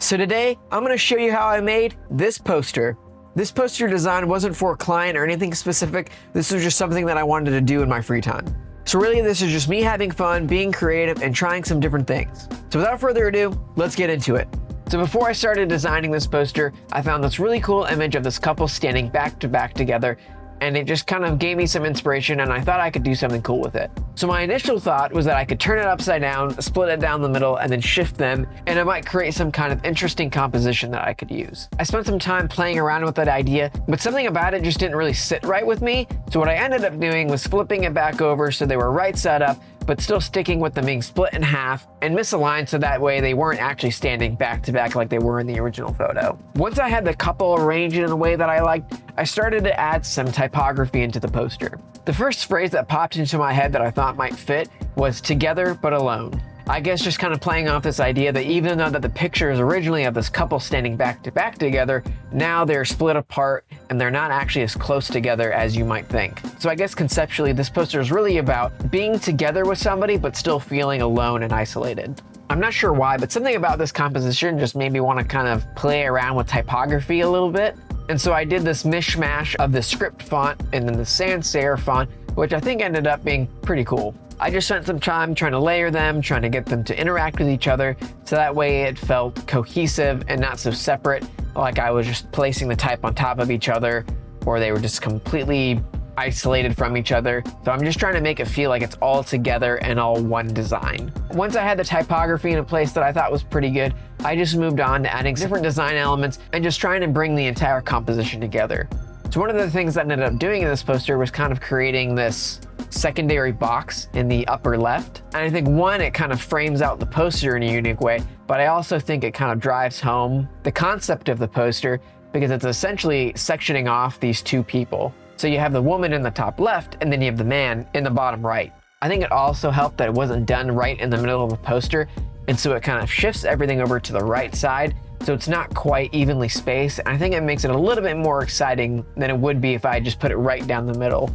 So today, I'm going to show you how I made this poster. This poster design wasn't for a client or anything specific. This was just something that I wanted to do in my free time. So really, this is just me having fun, being creative, and trying some different things. So without further ado, let's get into it. So before I started designing this poster, I found this really cool image of this couple standing back to back together, and it just kind of gave me some inspiration, and I thought I could do something cool with it. So my initial thought was that I could turn it upside down, split it down the middle, and then shift them, and it might create some kind of interesting composition that I could use. I spent some time playing around with that idea, but something about it just didn't really sit right with me. So what I ended up doing was flipping it back over so they were right side up, but still sticking with them being split in half and misaligned so that way they weren't actually standing back to back like they were in the original photo. Once I had the couple arranged in a way that I liked, I started to add some typography into the poster. The first phrase that popped into my head that I thought might fit was "together but alone." I guess just kind of playing off this idea that even though that the picture is originally of this couple standing back to back together, now they're split apart and they're not actually as close together as you might think. So I guess conceptually, this poster is really about being together with somebody but still feeling alone and isolated. I'm not sure why, but something about this composition just made me want to kind of play around with typography a little bit. And so I did this mishmash of the script font and then the sans serif font, which I think ended up being pretty cool. I just spent some time trying to layer them, trying to get them to interact with each other, so that way it felt cohesive and not so separate, like I was just placing the type on top of each other, or they were just completely isolated from each other. So I'm just trying to make it feel like it's all together and all one design. Once I had the typography in a place that I thought was pretty good, I just moved on to adding different design elements and just trying to bring the entire composition together. So one of the things that I ended up doing in this poster was kind of creating this secondary box in the upper left. And I think one, it kind of frames out the poster in a unique way, but I also think it kind of drives home the concept of the poster because it's essentially sectioning off these two people. So you have the woman in the top left and then you have the man in the bottom right. I think it also helped that it wasn't done right in the middle of the poster, and so it kind of shifts everything over to the right side, so it's not quite evenly spaced. And I think it makes it a little bit more exciting than it would be if I just put it right down the middle.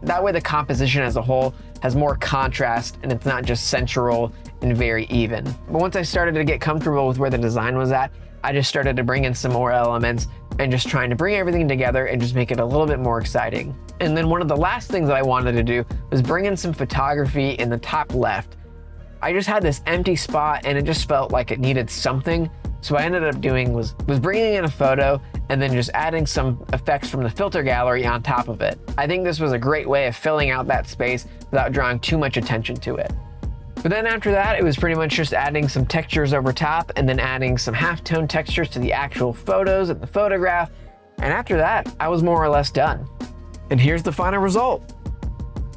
That way the composition as a whole has more contrast and it's not just central and very even. But once I started to get comfortable with where the design was at, I just started to bring in some more elements and just trying to bring everything together and just make it a little bit more exciting. And then one of the last things that I wanted to do was bring in some photography in the top left. I just had this empty spot and it just felt like it needed something. So what I ended up doing was bringing in a photo and then just adding some effects from the filter gallery on top of it. I think this was a great way of filling out that space without drawing too much attention to it. But then after that, it was pretty much just adding some textures over top and then adding some halftone textures to the actual photos and the photograph. And after that, I was more or less done. And here's the final result.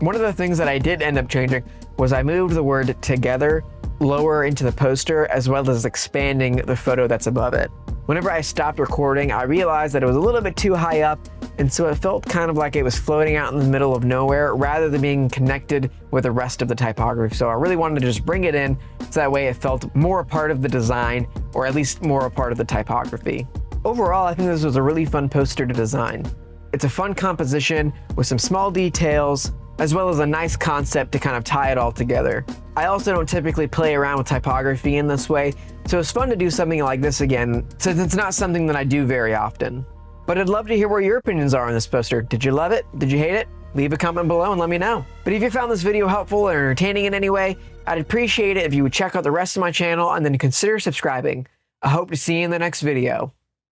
One of the things that I did end up changing was I moved the word "together" lower into the poster, as well as expanding the photo that's above it. Whenever I stopped recording, I realized that it was a little bit too high up, and so it felt kind of like it was floating out in the middle of nowhere rather than being connected with the rest of the typography. So I really wanted to just bring it in so that way it felt more a part of the design, or at least more a part of the typography. Overall, I think this was a really fun poster to design. It's a fun composition with some small details, as well as a nice concept to kind of tie it all together. I also don't typically play around with typography in this way, so it's fun to do something like this again, since it's not something that I do very often. But I'd love to hear what your opinions are on this poster. Did you love it? Did you hate it? Leave a comment below and let me know. But if you found this video helpful or entertaining in any way, I'd appreciate it if you would check out the rest of my channel and then consider subscribing. I hope to see you in the next video.